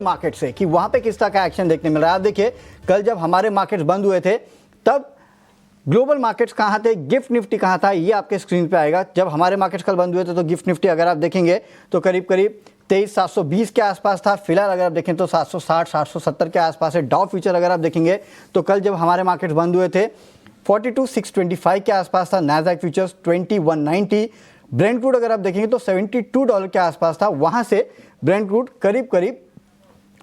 Market से कि वहां पे किस तरह का एक्शन देखने मिल रहा है। आप देखिए कल जब हमारे मार्केट्स बंद हुए थे तब ग्लोबल मार्केट्स कहाँ थे, गिफ्ट निफ्टी कहाँ था, ये आपके स्क्रीन पे आएगा। जब हमारे मार्केट्स कल बंद हुए थे तो गिफ्ट निफ्टी अगर आप देखेंगे तो करीब करीब 23,720 के आसपास था। फिलहाल अगर आप देखें तो 760 770 के आसपास है। डाउ फ्यूचर अगर आप देखेंगे तो कल जब हमारे मार्केट्स बंद हुए थे 42,625 के आसपास था। Nasdaq futures 2190। ब्रेंट क्रूड अगर आप देखेंगे तो $72 के आसपास था। वहां से ब्रेंट क्रूड करीब करीब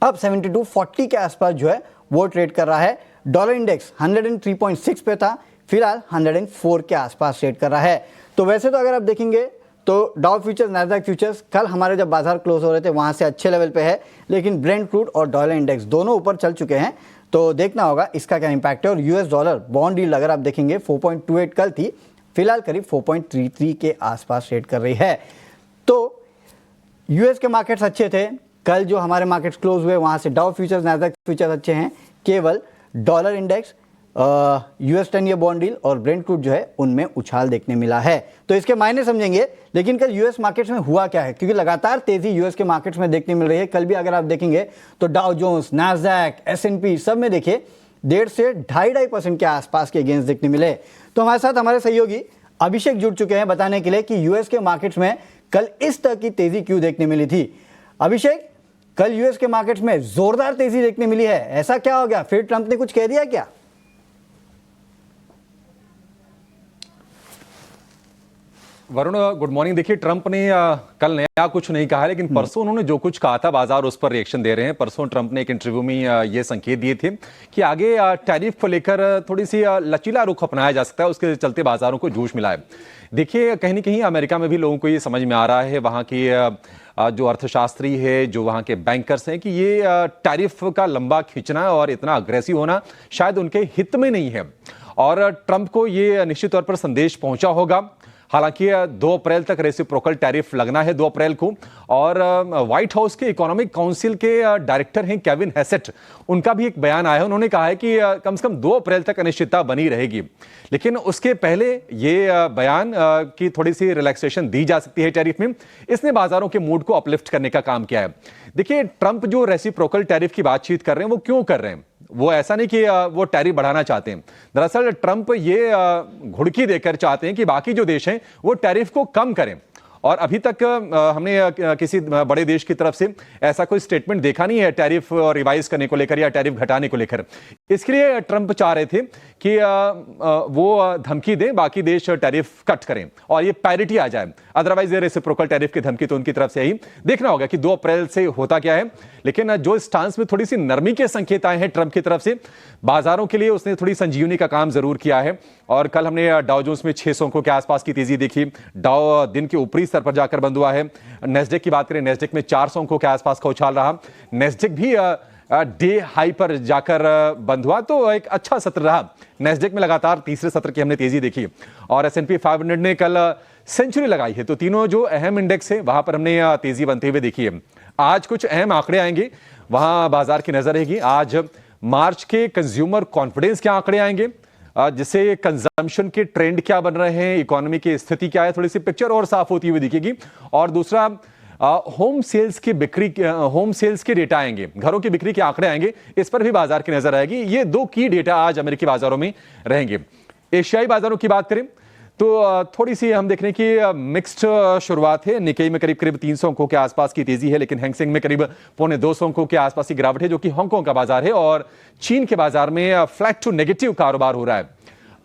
अब 72.40 के आसपास जो है वो ट्रेड कर रहा है। डॉलर इंडेक्स 103.6 पे था, फिलहाल 104 के आसपास ट्रेड कर रहा है। तो वैसे तो अगर आप देखेंगे तो डाउ फ्यूचर्स, नैस्डैक फ्यूचर्स कल हमारे जब बाजार क्लोज हो रहे थे वहां से अच्छे लेवल पे है, लेकिन ब्रेंट क्रूड और डॉलर इंडेक्स दोनों ऊपर चल चुके हैं। तो देखना होगा इसका क्या इंपैक्ट है। और यूएस डॉलर बॉन्ड यील्ड अगर आप देखेंगे 4.28 कल थी, फिलहाल करीब 4.33 के आसपास ट्रेड कर रही है। तो यूएस के मार्केट्स अच्छे थे कल, जो हमारे मार्केट्स क्लोज हुए वहां से डाउ फ्यूचर्स, नैस्डैक फ्यूचर्स अच्छे हैं। केवल dollar index, US 10 year bond deal और ब्रेंट क्रूड जो है उनमें उछाल देखने मिला है। तो इसके मायने समझेंगे। लेकिन कल यूएस मार्केट्स में हुआ क्या है, क्योंकि लगातार तेजी यूएस के मार्केट्स में देखने मिल रही है। कल भी अगर आप देखेंगे तो डाउ जोन्स, नैस्डैक, S&P सब में देखिए 1.5 से 2.5% के आसपास के गेंस देखने मिले। तो हमारे साथ हमारे सहयोगी अभिषेक जुड़ चुके हैं बताने के लिए कि यूएस के मार्केट्स में कल इस तरह की तेजी क्यों देखने मिली थी। अभिषेक, कल यूएस के मार्केट्स में जोरदार तेजी देखने मिली है, ऐसा क्या हो गया? फिर ट्रंप ने कुछ कह दिया क्या? Varun, good morning. देखिए, ट्रंप ने कल नया कुछ नहीं कहा, लेकिन परसों उन्होंने जो कुछ कहा था बाजार उस पर रिएक्शन दे रहे हैं। परसों ट्रंप ने एक इंटरव्यू में ये संकेत दिए थे कि आगे टैरिफ को लेकर थोड़ी सी लचीला रुख अपनाया जा सकता है, उसके चलते बाजारों को जोश मिला है। देखिए, कहीं ना कहीं अमेरिका में भी लोगों को ये समझ में आ रहा है, वहाँ की जो अर्थशास्त्री है, जो वहाँ के बैंकर्स हैं, कि ये टैरिफ का लंबा खींचना और इतना अग्रेसिव होना शायद उनके हित में नहीं है। और ट्रंप को ये निश्चित तौर पर संदेश पहुंचा होगा। हालांकि 2 अप्रैल तक रेसिप्रोकल टैरिफ लगना है, 2 अप्रैल को। और व्हाइट हाउस के इकोनॉमिक काउंसिल के डायरेक्टर हैं केविन हेसेट, उनका भी एक बयान आया है। उन्होंने कहा है कि कम से कम 2 अप्रैल तक अनिश्चितता बनी रहेगी, लेकिन उसके पहले ये बयान की थोड़ी सी रिलैक्सेशन दी जा सकती है टैरिफ में। इसने बाजारों के मूड को अपलिफ्ट करने का काम किया है। देखिए, ट्रंप जो रेसिप्रोकल टैरिफ की बातचीत कर रहे हैं वो क्यों कर रहे हैं? वो ऐसा नहीं कि वो टैरिफ बढ़ाना चाहते हैं। दरअसल ट्रंप ये घुड़की देकर चाहते हैं कि बाकी जो देश हैं वो टैरिफ को कम करें। और अभी तक हमने किसी बड़े देश की तरफ से ऐसा कोई स्टेटमेंट देखा नहीं है टैरिफ रिवाइज करने को लेकर या टैरिफ घटाने को लेकर। इसके लिए ट्रंप चाह रहे थे कि वो धमकी दें, बाकी देश टैरिफ कट करें और ये पैरिटी आ जाए। अदरवाइज ये रेसिप्रोकल टैरिफ की धमकी तो उनकी तरफ से ही। देखना होगा कि 2 अप्रैल से होता क्या है। लेकिन जो स्टांस में थोड़ी सी नरमी के संकेत आए हैं ट्रंप की तरफ से, बाजारों के लिए उसने थोड़ी संजीवनी का काम जरूर किया है। और कल हमने डाउ जोन्स में 600 अंकों के आसपास की तेजी देखी। डाउ दिन के ऊपरी स्तर पर जाकर बंद हुआ है। नेस्डेक की बात करें, नेस्डेक में 400 अंकों के आसपास का उछाल रहा। नेस्डेक भी डे हाई पर जाकर बंद हुआ, तो एक अच्छा सत्र रहा। नेस्डेक में लगातार तीसरे सत्र की हमने तेजी देखी। और S&P 500 ने कल सेंचुरी लगाई है। तो तीनों जो अहम इंडेक्स है वहां पर हमने तेजी बनते हुए देखी है। आज कुछ अहम आंकड़े आएंगे, वहां बाजार की नजर रहेगी। आज मार्च के कंज्यूमर कॉन्फिडेंस के आंकड़े आएंगे, जिससे कंजम्पशन के ट्रेंड क्या बन रहे हैं, इकोनॉमी की स्थिति क्या है, थोड़ी सी पिक्चर और साफ होती हुई दिखेगी। और दूसरा, होम सेल्स के डेटा आएंगे, घरों की बिक्री के आंकड़े आएंगे, इस पर भी बाजार की नजर आएगी। ये 2 की डेटा आज अमेरिकी बाजारों में रहेंगे। एशियाई बाजारों की बात करें तो थोड़ी सी हम देख रहे हैं कि मिक्स्ड शुरुआत है। निकेई में करीब 300 अंकों के आसपास की तेजी है, लेकिन हैंगसेंग में करीब 250 अंकों के आसपास की गिरावट है, जो कि हांगकांग का बाजार है। और चीन के बाजार में फ्लैट टू नेगेटिव कारोबार हो रहा है।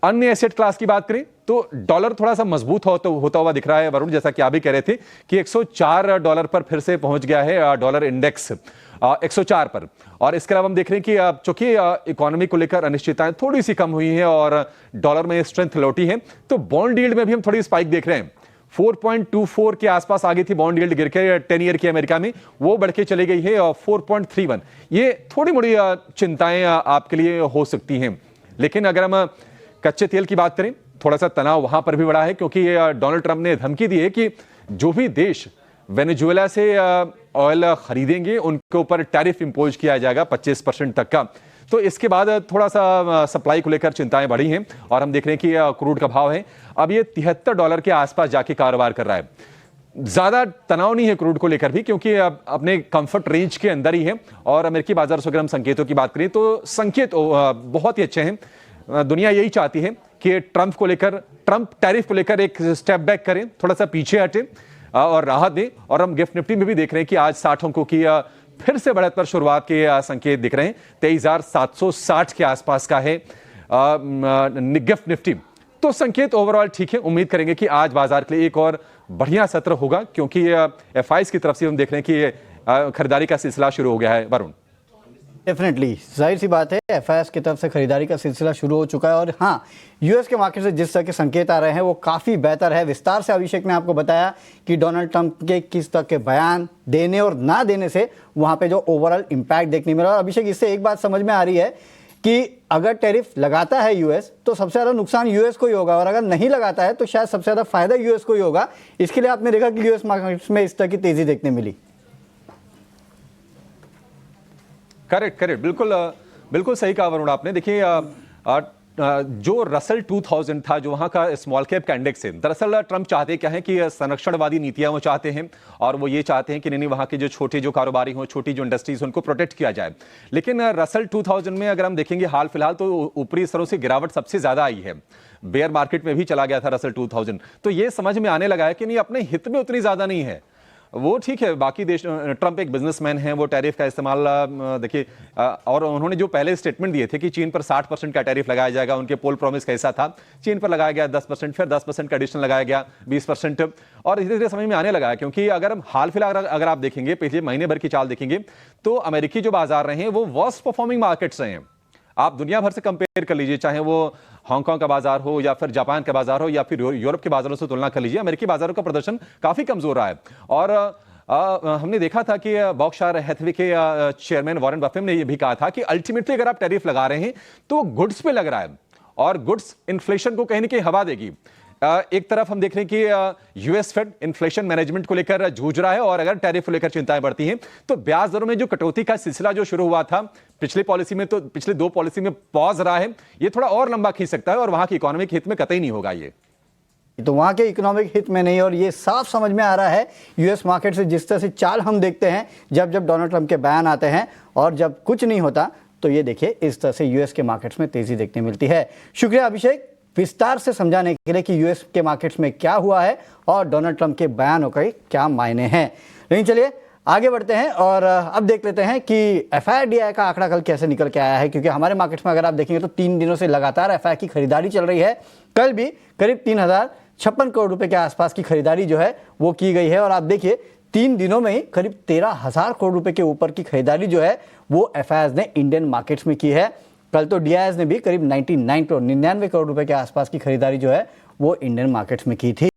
अन्य एसेट क्लास की बात करें तो डॉलर थोड़ा सा मजबूत होता हुआ दिख रहा है। वरुण, जैसा कि आप भी कह रहे थे कि $104 पर फिर से पहुंच गया है डॉलर इंडेक्स 104 पर। और इसके अलावा हम देख रहे हैं कि चूंकि इकोनॉमी को लेकर अनिश्चितताएं थोड़ी सी कम हुई हैं और डॉलर में स्ट्रेंथ लौटी है, तो बॉन्ड यील्ड में भी हम थोड़ी स्पाइक देख रहे हैं। 4.24 के आसपास आ गई थी बॉन्ड यील्ड गिर के 10 ईयर की अमेरिका में, वो बढ़ के चली गई है 4.31। ये थोड़ी मोड़ी चिंताएं आपके लिए हो सकती हैं। लेकिन अगर हम कच्चे तेल की बात करें, थोड़ा सा तनाव वहां पर भी बढ़ा है, क्योंकि डोनाल्ड ट्रंप ने धमकी दी है कि जो भी देश वेनेजुएला से ऑयल खरीदेंगे उनके ऊपर टैरिफ इंपोज किया जाएगा 25% तक का। तो इसके बाद थोड़ा सा सप्लाई को लेकर चिंताएं बढ़ी हैं। और हम देख रहे हैं कि क्रूड का भाव है अब ये $73 के आसपास जाके कारोबार कर रहा है। ज्यादा तनाव नहीं है क्रूड को लेकर भी, क्योंकि अब अपने कंफर्ट रेंज के अंदर ही है। और अमेरिकी बाजार से अगर हम संकेतों की बात करें तो संकेत बहुत ही अच्छे हैं। दुनिया यही चाहती है कि ट्रंप टैरिफ को लेकर एक स्टेप बैक करें, थोड़ा सा पीछे हटे और राहत दें। और हम गिफ्ट निफ्टी में भी देख रहे हैं कि आज 60 अंकों की फिर से बढ़त पर शुरुआत के संकेत दिख रहे हैं। 23,760 के आसपास का है गिफ्ट निफ्टी। तो संकेत ओवरऑल ठीक है। उम्मीद करेंगे कि आज बाजार के लिए एक और बढ़िया सत्र होगा, क्योंकि एफआईएस की तरफ से हम देख रहे हैं कि खरीदारी का सिलसिला शुरू हो गया है। वरुण, डेफिनेटली जाहिर सी बात है, एफआईएस की तरफ से खरीदारी का सिलसिला शुरू हो चुका है। और हाँ, यूएस के मार्केट से जिस तरह के संकेत आ रहे हैं वो काफ़ी बेहतर है। विस्तार से अभिषेक ने आपको बताया कि डोनाल्ड ट्रंप के किस तरह के बयान देने और ना देने से वहाँ पे जो ओवरऑल इम्पैक्ट देखने मिला। और अभिषेक, इससे एक बात समझ में आ रही है कि अगर टैरिफ लगाता है यूएस तो सबसे ज़्यादा नुकसान यूएस को ही होगा, और अगर नहीं लगाता है तो शायद सबसे ज़्यादा फायदा यूएस को ही होगा। इसके लिए आपने देखा कि यूएस मार्केट्स में इस तरह की तेज़ी देखने मिली। करेक्ट, बिल्कुल सही कहा वरुण आपने। देखिए, जो रसल 2000 था, जो वहां का स्मॉल कैप का इंडेक्स है, दरअसल ट्रंप चाहते क्या है कि संरक्षणवादी नीतियां वो चाहते हैं, और वो ये चाहते हैं कि नहीं वहां के जो छोटे जो कारोबारी हों, छोटी जो इंडस्ट्रीज उनको प्रोटेक्ट किया जाए। लेकिन रसल 2000 में अगर हम देखेंगे हाल फिलहाल तो ऊपरी स्तरों से गिरावट सबसे ज्यादा आई है। बेयर मार्केट में भी चला गया था रसल 2000। तो ये समझ में आने लगा है कि नहीं, अपने हित में उतनी ज्यादा नहीं है। वो ठीक है, बाकी देश, ट्रंप एक बिजनेसमैन है, वो टैरिफ का इस्तेमाल देखिए, और उन्होंने जो पहले स्टेटमेंट दिए थे कि चीन पर 60% का टैरिफ लगाया जाएगा, उनके पोल प्रॉमिस कैसा था, चीन पर लगाया गया 10%, फिर 10% का एडिशनल लगाया गया 20%। और धीरे धीरे समझ में आने लगा है, क्योंकि अगर हम हाल फिलहाल अगर आप देखेंगे, पिछले महीने भर की चाल देखेंगे तो अमेरिकी जो बाजार रहे हैं वो वर्स्ट परफॉर्मिंग मार्केट्स रहे हैं। आप दुनिया भर से कंपेयर कर लीजिए, चाहे वो हांगकांग का बाजार हो या फिर जापान का बाजार हो या फिर यूरोप के बाजारों से तुलना कर लीजिए, अमेरिकी बाजारों का प्रदर्शन काफी कमजोर रहा है। और हमने देखा था कि बर्कशायर हैथवे के चेयरमैन वॉरेन बफेट ने यह भी कहा था कि अल्टीमेटली अगर आप टैरिफ लगा रहे हैं तो गुड्स पे लग रहा है, और गुड्स इन्फ्लेशन को कहीं ना कहीं हवा देगी। एक तरफ हम देख रहे हैं कि यूएस फेड इन्फ्लेशन मैनेजमेंट को लेकर जूझ रहा है, और अगर टैरिफ को लेकर चिंताएं बढ़ती हैं तो ब्याज दरों में जो कटौती का सिलसिला जो शुरू हुआ था पिछली पॉलिसी में, तो पिछले 2 पॉलिसी में पॉज रहा है, ये थोड़ा और लंबा खींच सकता है, और वहां की इकोनॉमिक हित में कतई नहीं होगा ये। तो वहाँ के इकोनॉमिक हित में नहीं, और ये साफ समझ में आ रहा है यूएस मार्केट से जिस तरह से चाल हम देखते हैं जब जब डोनाल्ड ट्रंप के बयान आते हैं और जब कुछ नहीं होता, तो ये देखिए इस तरह से यूएस के मार्केट्स में तेजी देखने मिलती है। शुक्रिया अभिषेक, विस्तार से समझाने के लिए कि यूएस के मार्केट्स में क्या हुआ है और डोनाल्ड ट्रंप के बयानों के क्या मायने हैं। लेकिन चलिए आगे बढ़ते हैं और अब देख लेते हैं कि एफआईडीआई का आंकड़ा कल कैसे निकल के आया है, क्योंकि हमारे मार्केट्स में अगर आप देखेंगे तो 3 दिनों से लगातार एफआई की खरीदारी चल रही है। कल भी करीब 3056 करोड़ रुपए के आसपास की खरीदारी जो है वो की गई है, और आप देखिए 3 दिनों में ही करीब 13,000 करोड़ रुपए के ऊपर की खरीदारी जो है वो एफआईआईज ने इंडियन मार्केट्स में की है। कल तो डीआईआईज ने भी करीब 99 करोड़ रुपए के आसपास की खरीदारी जो है वो इंडियन मार्केट्स में की थी।